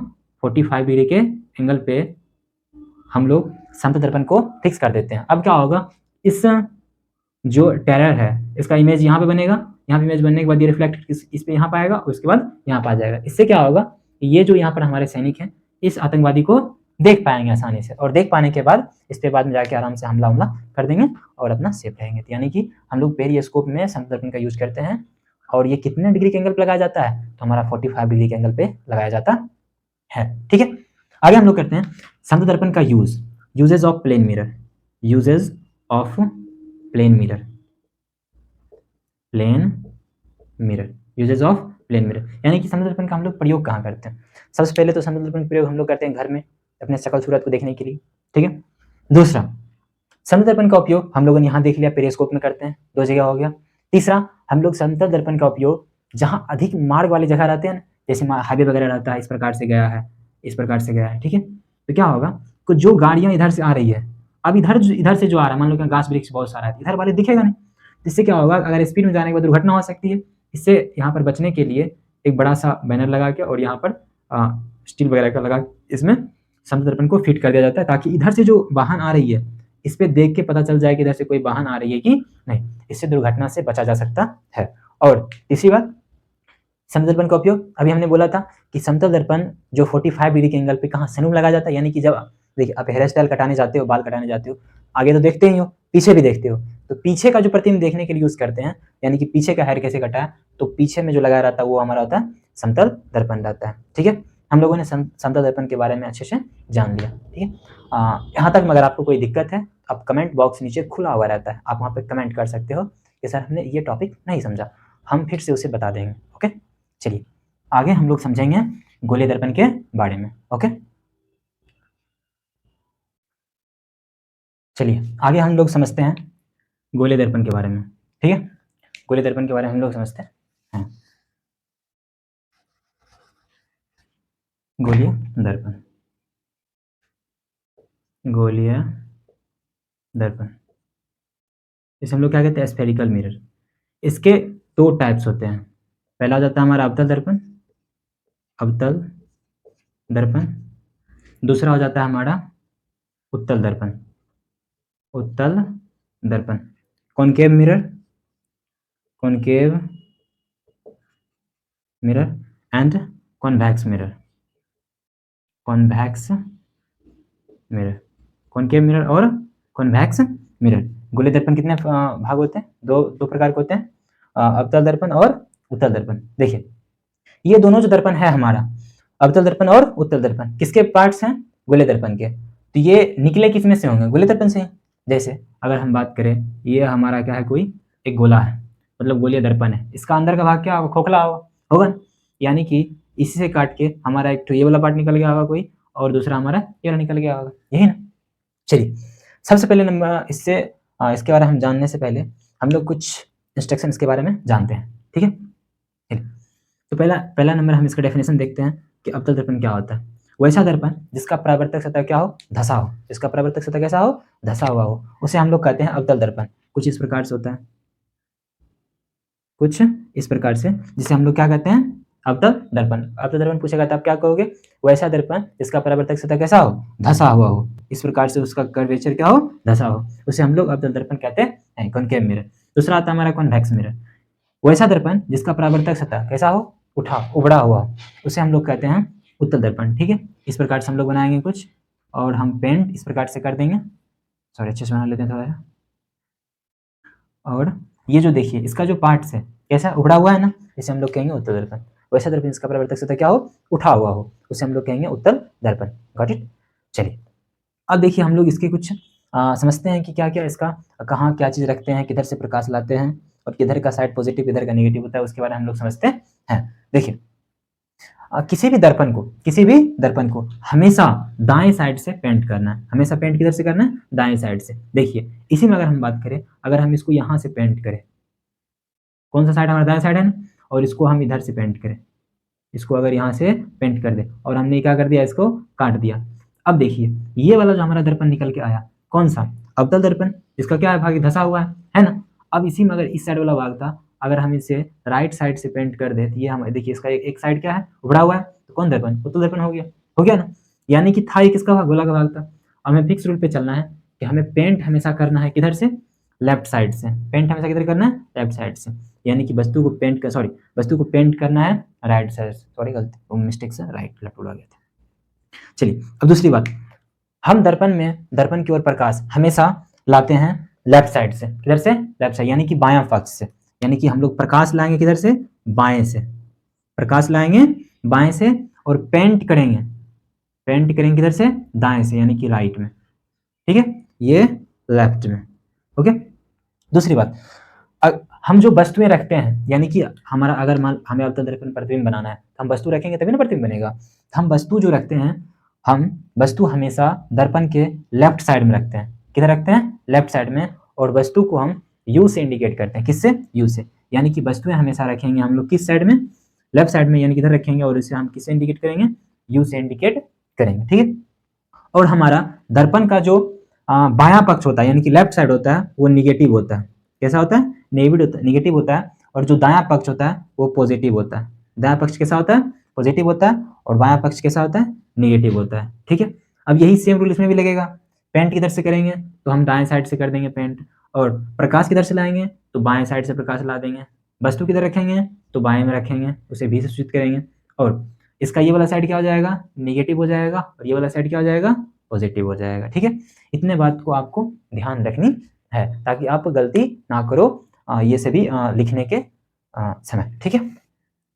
45 डिग्री के एंगल पे हम लोग समतल दर्पण को फिक्स कर देते हैं। अब क्या होगा, इस जो टेरर है इसका इमेज यहाँ पे बनेगा, यहाँ पे इमेज बनने के बाद ये रिफ्लेक्ट इस पे यहाँ पे आएगा, उसके बाद यहाँ पे आ जाएगा। इससे क्या होगा, ये जो यहाँ पर हमारे सैनिक हैं इस आतंकवादी को देख पाएंगे आसानी से, और देख पाने के बाद इस पे बाद में जाके आराम से हमला कर देंगे और अपना सेफ रहेंगे। यानी कि हम लोग पेरिस्कोप में समतल दर्पण का यूज करते हैं, और ये कितने डिग्री के एंगल पे लगाया जाता है, तो हमारा 45 डिग्री के एंगल पे लगाया जाता है। ठीक है, आगे हम लोग करते हैं समतल दर्पण का uses of plane mirror, uses of plane mirror, uses of plane mirror, यानी कि समतल दर्पण का हम लोग प्रयोग कहाँ करते हैं। सबसे पहले तो समतल दर्पण का प्रयोग हम लोग करते हैं घर में अपने शकल सूरत को देखने के लिए, ठीक है। दूसरा, समतल दर्पण का उपयोग हम लोगों ने यहाँ देख लिया पेरिस्कोप में करते हैं, 2 जगह हो गया। तीसरा, हम लोग समतल दर्पण का उपयोग जहाँ अधिक मार्ग वाली जगह रहते हैं, जैसे हाईवे वगैरह रहता है, इस प्रकार से गया है, इस प्रकार से गया है, ठीक है। तो क्या होगा, कि जो गाड़ियाँ इधर से आ रही है, अब इधर से जो आ रहा है, मान लो कि घास वृक्ष बहुत सारा है, इधर वाले दिखेगा नहीं, इससे क्या होगा, अगर स्पीड में जाने के बाद दुर्घटना हो सकती है। इससे यहाँ पर बचने के लिए एक बड़ा सा बैनर लगा के और यहाँ पर स्टील वगैरह का लगा इसमें समतल दर्पण को फिट कर दिया जाता है, ताकि इधर से जो वाहन आ रही है इस पे देख के पता चल जाए कि इधर से कोई वाहन आ रही है कि नहीं। इससे दुर्घटना से बचा जा सकता है। और तीसरी बात, समतल दर्पण का उपयोग अभी हमने बोला था कि समतल दर्पण जो 45 डिग्री के एंगल पे कहाँ सनूम लगा जाता है, यानी कि जब देखिए आप हेयर स्टाइल कटाने जाते हो, बाल कटाने जाते हो, आगे तो देखते ही हो, पीछे भी देखते हो, तो पीछे का जो प्रतिबिंब देखने के लिए यूज करते हैं, यानी कि पीछे का हेयर कैसे कटा है, तो पीछे में जो लगा रहता है वो हमारा होता है समतल दर्पण रहता है। ठीक है, हम लोगों ने समतल दर्पण के बारे में अच्छे से जान लिया। ठीक है, यहाँ तक अगर आपको कोई दिक्कत है, आप कमेंट बॉक्स नीचे खुला हुआ रहता है, आप वहाँ पे कमेंट कर सकते हो कि सर हमने ये टॉपिक नहीं समझा, हम फिर से उसे बता देंगे। ओके, चलिए आगे हम लोग समझेंगे गोलीय दर्पण के बारे में। ओके, चलिए आगे हम लोग समझते हैं गोलीय दर्पण के बारे में। ठीक है, गोलीय दर्पण के बारे में हम लोग समझते हैं। गोलीय दर्पण, गोलीय दर्पण इसे हम लोग क्या कहते हैं, स्फेरिकल मिरर। इसके दो टाइप्स होते हैं, पहला हो जाता है हमारा अवतल दर्पण, अवतल दर्पण, दूसरा हो जाता है हमारा उत्तल दर्पण, उत्तल दर्पण। Concave mirror, concave mirror and convex mirror, convex mirror, concave mirror और कॉन्वेक्स मिरर। गोलीय दर्पण कितने भाग होते हैं, दो प्रकार के होते हैं, अवतल दर्पण और उत्तल दर्पण। देखिए ये दोनों जो दर्पण है हमारा, अवतल दर्पण और उत्तल दर्पण, किसके पार्ट्स हैं, गोलीय दर्पण के। तो ये निकले किसमें से होंगे, गोलीय दर्पण से ही। जैसे अगर हम बात करें, ये हमारा क्या है, कोई एक गोला है, मतलब गोलीय दर्पण है, इसका अंदर का भाग क्या होगा, खोखला होगा, यानी कि इसी से काट के हमारा एक तो ये वाला पार्ट निकल गया होगा कोई, और दूसरा हमारा ये वाला निकल गया होगा, यही ना। चलिए सबसे पहले नंबर इसके बारे में हम जानने से पहले हम लोग कुछ इंस्ट्रक्शन इसके बारे में जानते हैं। ठीक है, चलिए तो पहला नंबर हम इसका डेफिनेशन देखते हैं कि अवतल दर्पण क्या होता है। वैसा दर्पण जिसका परावर्तक सतह क्या हो, धसा हो, जिसका परावर्तक सतह कैसा हो, धसा हुआ हो, उसे हम लोग कहते हैं अवतल दर्पण। कुछ इस प्रकार से होता है, कुछ इस प्रकार से, जिसे हम लोग क्या कहते हैं, अवतल दर्पण। अवतल दर्पण पूछा गया था, आप क्या कहोगे, वैसा दर्पण जिसका परावर्तक सतह कैसा हो, धसा हुआ हो, इस प्रकार से उसका कर्वेचर क्या हो, धसा हो, उसे हम लोग अवतल दर्पण कहते हैं, कॉनकेव मिरर। दूसरा आता है हमारा कॉन्वेक्स मिरर, वैसा दर्पण जिसका परावर्तक सतह कैसा हो, उबड़ा हुआ हो, उसे हम लोग कहते हैं उत्तल दर्पण। ठीक है, इस प्रकार से हम लोग बनाएंगे कुछ, और हम पेंट इस प्रकार से कर देंगे, सॉरी अच्छे से बना लेते हैं थोड़ा। और ये जो देखिए इसका जो पार्ट्स है कैसा उबड़ा हुआ है ना, इसे हम लोग कहेंगे उत्तल दर्पण। वैसा दर्पण जिसका परावर्तक सतह क्या हो, उठा हुआ हो, उसे हम लोग कहेंगे उत्तल दर्पण। Got it. चलिए अब देखिए हम लोग इसके कुछ समझते हैं कि क्या क्या इसका, कहाँ क्या चीज़ रखते हैं, किधर से प्रकाश लाते हैं, और किधर का साइड पॉजिटिव किधर का नेगेटिव होता है, उसके बारे में हम लोग समझते हैं। देखिए किसी भी दर्पण को हमेशा दाएं साइड से पेंट करना है, हमेशा पेंट किधर से करना है, दाएं साइड से। देखिए इसी में अगर हम बात करें, अगर हम इसको यहाँ से पेंट करें, कौन सा साइड हमारा, दाएं साइड है ना, और इसको हम इधर से पेंट करें, इसको अगर यहाँ से पेंट कर दे, और हमने क्या कर दिया, इसको काट दिया। अब देखिए ये वाला जो हमारा दर्पण निकल के आया, कौन सा, अवतल दर्पण, जिसका क्या है, भाग धसा हुआ है ना। अब इसी में अगर इस साइड वाला भाग था, अगर हम इसे राइट साइड से पेंट कर दे, तो ये हम देखिए इसका एक साइड क्या है, उभड़ा हुआ है, तो कौन दर्पण, उत्तल दर्पण हो गया ना। यानी कि था ये किसका भाग, गोला का भाग था। हमें फिक्स रूल पे चलना है कि हमें पेंट हमेशा करना है किधर से, लेफ्ट साइड से। पेंट हमेशा किधर करना है, लेफ्ट साइड से, यानी कि वस्तु को पेंट करना है राइट साइड, सॉरी गलती मिस्टेक से राइट लेफ्ट बोला गया था। चलिए अब दूसरी बात, हम दर्पण की ओर प्रकाश हमेशा लाते हैं लेफ्ट साइड से, किधर से, लेफ्ट साइड, यानी कि बायां पक्ष से, यानी कि हम लोग प्रकाश लाएंगे किधर से, बाएं से, प्रकाश लाएंगे बाएं से, और पेंट करेंगे किधर से, दाएं से, यानी कि राइट में। ठीक है, ये लेफ्ट में। ओके, दूसरी बात, हम जो वस्तुएं रखते हैं, यानी कि हमारा अगर हमें अवतल दर्पण प्रतिबिंब बनाना है, तो हम वस्तु रखेंगे तभी ना प्रतिबिंब बनेगा। तो हम वस्तु जो रखते हैं, हम वस्तु हमेशा दर्पण के लेफ्ट साइड में रखते हैं, किधर रखते हैं, लेफ्ट साइड में, और वस्तु को हम यू से इंडिकेट करते हैं, किससे, यू से, यानी कि वस्तुएं हमेशा रखेंगे हम लोग किस साइड में, लेफ्ट साइड में, यानी किधर रखेंगे, और इसे हम किससे इंडिकेट करेंगे, यू से इंडिकेट करेंगे। ठीक है, और हमारा दर्पण का जो बायां पक्ष होता है, यानी कि लेफ्ट साइड होता है, वो निगेटिव होता है। कैसा होता है, निगेटिव होता है, और जो दायां पक्ष होता है वो पॉजिटिव होता है। दायां पक्ष कैसा होता है, पॉजिटिव होता है और बायां पक्ष कैसा होता है, निगेटिव होता है। ठीक है, अब यही सेम रूल इसमें भी लगेगा। पेंट किधर से करेंगे तो हम दाएं साइड से कर देंगे पेंट, और प्रकाश किधर से लाएंगे तो बाएं साइड से प्रकाश ला देंगे। वस्तु किधर रखेंगे तो बाएं में रखेंगे, उसे भी से सूचित करेंगे, और इसका ये वाला साइड क्या हो जाएगा, निगेटिव हो जाएगा, और ये वाला साइड क्या हो जाएगा, पॉजिटिव हो जाएगा। ठीक है, इतने बात को आपको ध्यान रखनी है ताकि आप गलती ना करो ये सभी लिखने के समय। ठीक है,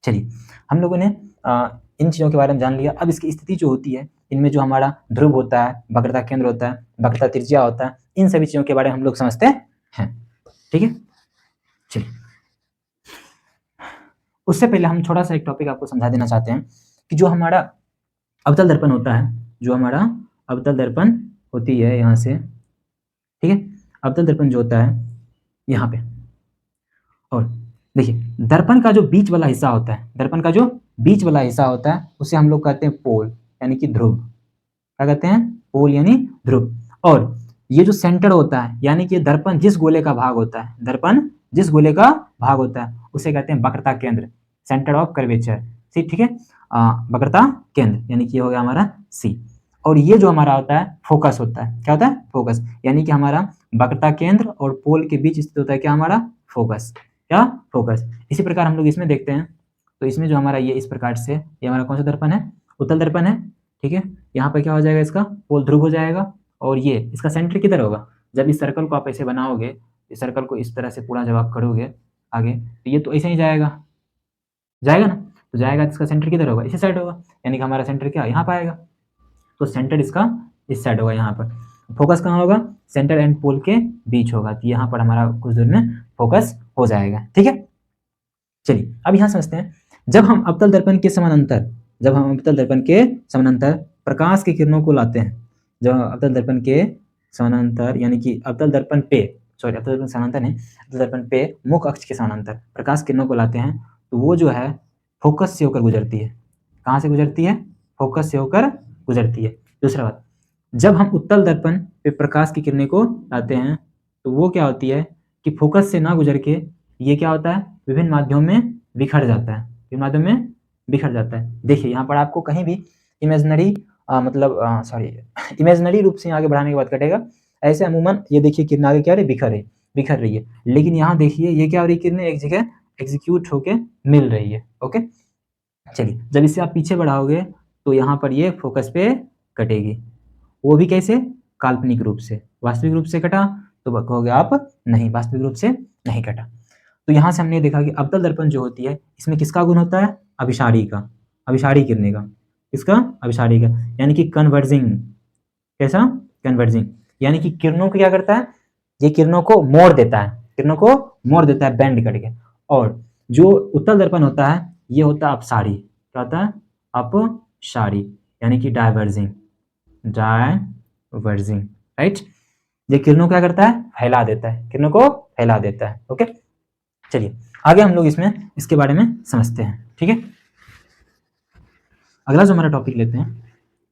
चलिए हम लोगों ने इन चीज़ों के बारे में जान लिया। अब इसकी स्थिति जो होती है, इनमें जो हमारा ध्रुव होता है, वक्रता केंद्र होता है, वक्रता त्रिज्या होता है, इन सभी चीज़ों के बारे में हम लोग समझते हैं। ठीक है, चलिए उससे पहले हम थोड़ा सा एक टॉपिक आपको समझा देना चाहते हैं कि जो हमारा अवतल दर्पण होता है, जो हमारा अवतल दर्पण होती है यहाँ से, ठीक है, अवतल दर्पण जो होता है यहाँ पे, और देखिए दर्पण का जो बीच वाला हिस्सा होता है, दर्पण का जो बीच वाला हिस्सा होता है उसे हम लोग कहते हैं पोल यानी कि ध्रुव। क्या कहते हैं, पोल यानी ध्रुव। और ये जो सेंटर होता है यानी कि दर्पण जिस गोले का भाग होता है, दर्पण जिस गोले का भाग होता है उसे कहते हैं वक्रता केंद्र, सेंटर ऑफ कर्वेचर। ठीक है, वक्रता केंद्र यानी कि ये हो गया हमारा सी। और ये जो हमारा होता है फोकस होता है, क्या होता है, फोकस, यानी कि हमारा वक्रता केंद्र और पोल के बीच स्थित होता है क्या, हमारा फोकस, क्या, फोकस। इसी प्रकार हम लोग इसमें देखते हैं, तो इसमें जो हमारा ये इस प्रकार से, ये हमारा कौन सा दर्पण है, उत्तल दर्पण है। ठीक है, यहाँ पर क्या हो जाएगा, इसका पोल ध्रुव हो जाएगा, और ये इसका सेंटर किधर होगा, जब इस सर्कल को आप ऐसे बनाओगे, इस सर्कल को इस तरह से पूरा जब आप करोगे आगे, तो ये तो ऐसे ही जाएगा, जाएगा ना, तो जाएगा, इसका सेंटर किधर होगा, इसी साइड होगा, यानी कि हमारा सेंटर क्या यहाँ पर आएगा, तो सेंटर इसका इस साइड होगा, यहाँ पर। फोकस कहाँ होगा, सेंटर एंड पोल के बीच होगा, तो यहाँ पर हमारा कुछ दूर में फोकस हो जाएगा। ठीक है, चलिए अब यहाँ समझते हैं, जब हम अवतल दर्पण के समानांतर, जब हम अवतल दर्पण के समानांतर प्रकाश की किरणों को लाते हैं, जब अवतल दर्पण के समानांतर यानी कि अवतल दर्पण पे, सॉरी अवतल दर्पण समानांतर नहीं, अवतल दर्पण पे मुख्य अक्ष के समानांतर प्रकाश किरणों को लाते हैं, तो वो जो है फोकस से होकर गुजरती है। कहाँ से गुजरती है, फोकस से होकर गुजरती है। दूसरा बात, जब हम उत्तल दर्पण पे प्रकाश की किरणें को लाते हैं तो वो क्या होती है कि फोकस से ना गुजर के ये क्या होता है, विभिन्न माध्यमों में बिखर जाता है, विभिन्न माध्यमों में बिखर जाता है। देखिए यहाँ पर आपको कहीं भी इमेजिनरी इमेजिनरी रूप से आगे बढ़ाने के बाद कटेगा, ऐसे अमूमन ये देखिए किरण आगे क्या रही, बिखर रही है, लेकिन यहाँ देखिए ये क्या हो रही है, किरणें एक जगह एग्जीक्यूट होके मिल रही है। ओके, चलिए जब इसे आप पीछे बढ़ाओगे तो यहाँ पर ये फोकस पे कटेगी, वो भी कैसे, काल्पनिक रूप से। वास्तविक रूप से कटा तो कहोगे आप नहीं, वास्तविक रूप से नहीं कटा। तो यहाँ से हमने देखा कि अवतल दर्पण जो होती है इसमें किसका गुण होता है, अभिसारी का, अभिसारी किरणें का, इसका अभिसारी का, यानी कि कन्वर्जिंग, कैसा, कन्वर्जिंग, यानी कि किरणों को क्या करता है, ये किरणों को मोड़ देता है, किरणों को मोड़ देता है बेंड करके। और जो उत्तल दर्पण होता है ये होता है अपसारी, क्या होता है, अपसारी, यानी कि डाइवर्जिंग, डाइवर्जिंग, राइट। ये किरणों क्या करता है, फैला देता है, किरणों को फैला देता है। ओके, चलिए आगे हम लोग इसमें इसके बारे में समझते हैं। ठीक है, अगला जो हमारा टॉपिक लेते हैं,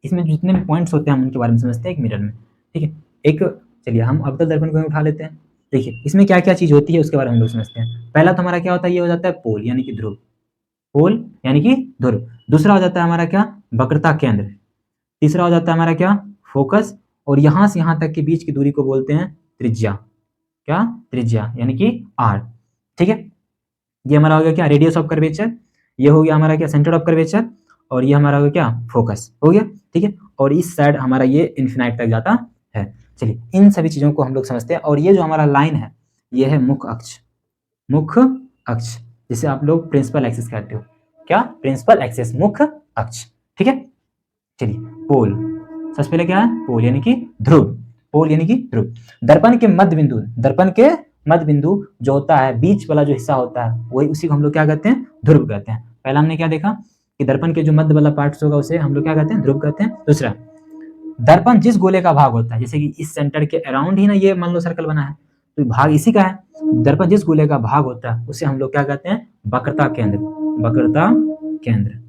इसमें जितने भी पॉइंट्स होते हैं हम उनके बारे में समझते हैं एक मिनट में। ठीक है, एक चलिए हम अवतल दर्पण को उठा लेते हैं। देखिए इसमें क्या क्या चीज होती है उसके बारे में हम लोग समझते हैं। पहला तो हमारा क्या होता है, ये हो जाता है पोल यानी कि ध्रुव, पोल यानी कि ध्रुव। दूसरा हो जाता है हमारा क्या, वक्रता केंद्र। तीसरा हो जाता है हमारा क्या, फोकस। और यहाँ से यहाँ तक के बीच की दूरी को बोलते हैं त्रिज्या, क्या, त्रिज्या यानी कि आर। ठीक है, ये हमारा हो गया क्या, रेडियस ऑफ कर्वेचर। ये हो गया हमारा क्या, सेंटर ऑफ कर्वेचर। और ये हमारा हो गया क्या, फोकस हो गया। ठीक है, और इस साइड हमारा ये इन्फिनाइट तक जाता है। चलिए इन सभी चीजों को हम लोग समझते हैं। और ये जो हमारा लाइन है ये है मुख्य अक्ष, मुख्य अक्ष, जिसे आप लोग प्रिंसिपल एक्सिस कहते हो। क्या, प्रिंसिपल एक्सिस, मुख्य अक्ष। ठीक है, चलिए पोल, सबसे पहले क्या है, पोल यानी कि ध्रुव, पोल यानी कि ध्रुव। दर्पण के मध्य बिंदु, दर्पण के मध्य बिंदु जो होता है, बीच वाला जो हिस्सा होता है, वही उसी को हम लोग क्या कहते हैं, ध्रुव कहते हैं। पहला हमने क्या देखा कि दर्पण के जो मध्य वाला पार्ट होगा उसे हम लोग क्या कहते हैं, ध्रुव कहते हैं। दूसरा, दर्पण जिस गोले का भाग होता है, जैसे कि इस सेंटर के अराउंड ही ना ये मान लो सर्कल बना है, तो भाग इसी का है। दर्पण जिस गोले का भाग होता है उसे हम लोग क्या कहते हैं, वक्रता केंद्र, वक्रता केंद्र,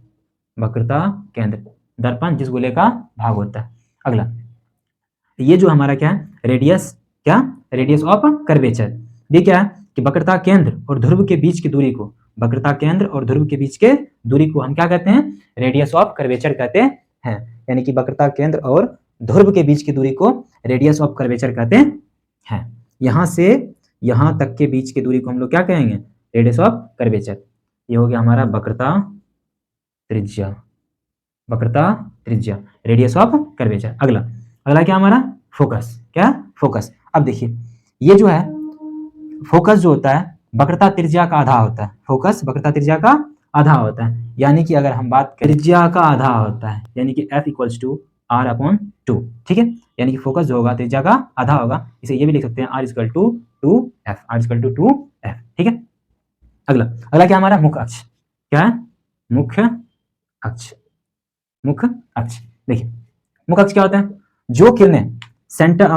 वक्रता केंद्र, दर्पण जिस गोले का भाग होता है। अगला, ये जो हमारा क्या है, रेडियस, क्या, रेडियस ऑफ कर्वेचर। ये क्या है कि वक्रता केंद्र और ध्रुव के बीच की दूरी को वक्रता केंद्र और ध्रुव के बीच के दूरी को हम क्या कहते हैं, रेडियस ऑफ कर्वेचर कहते हैं। यानी कि वक्रता केंद्र और ध्रुव के बीच की दूरी को रेडियस ऑफ कर्वेचर कहते हैं। यहां से यहां तक के बीच की दूरी को हम लोग क्या कहेंगे, रेडियस ऑफ कर्वेचर। ये हो गया हमारा वक्रता त्रिज्या, वक्रता त्रिज्या, रेडियस ऑफ कर्वेचर। अगला क्या हमारा, फोकस। क्या, फोकस। अब देखिए ये जो है फोकस जो होता है वक्रता त्रिज्या का आधा होता है। फोकस वक्रता त्रिज्या का आधा होता है, यानी कि अगर हम बात करें त्रिज्या का आधा होता है, यानी कि F इक्वल्स टू R/2। ठीक है, यानी कि फोकस जो होगा त्रिज्या का आधा होगा। इसे ये भी लिख सकते हैं R equal to 2F, R equal to 2F। ठीक है, अगला क्या हमारा, मुख्य अक्ष। क्या है, मुख्य अक्ष। मुख्य अक्ष देखिए, मुख्य अक्ष क्या होता है, जो किरणें सेंटर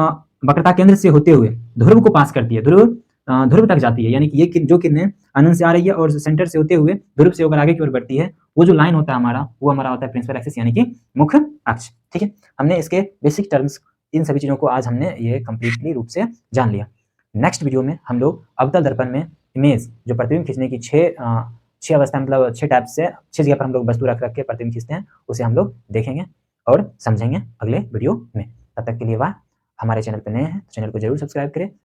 वक्रता केंद्र से होते हुए ध्रुव को पास करती है, ध्रुव तक जाती है, यानी कि ये जो किरणें अनंत से आ रही है और सेंटर से होते हुए ध्रुव से होकर आगे की ओर बढ़ती है, वो जो लाइन होता है हमारा, वो हमारा होता है प्रिंसिपल एक्सिस, यानी कि मुख्य अक्ष। ठीक है, हमने इसके बेसिक टर्म्स, इन सभी चीजों को आज हमने ये कंप्लीटली रूप से जान लिया। नेक्स्ट वीडियो में हम लोग अवतल दर्पण में इमेज जो प्रतिबिंब खींचने की छह अवस्था, मतलब 6 टाइप से 6 जगह पर हम लोग वस्तु रख के प्रतिबिंब खींचते हैं, उसे हम लोग देखेंगे और समझेंगे अगले वीडियो में। तब तक के लिए वाह। हमारे चैनल पर नए हैं तो चैनल को जरूर सब्सक्राइब करें,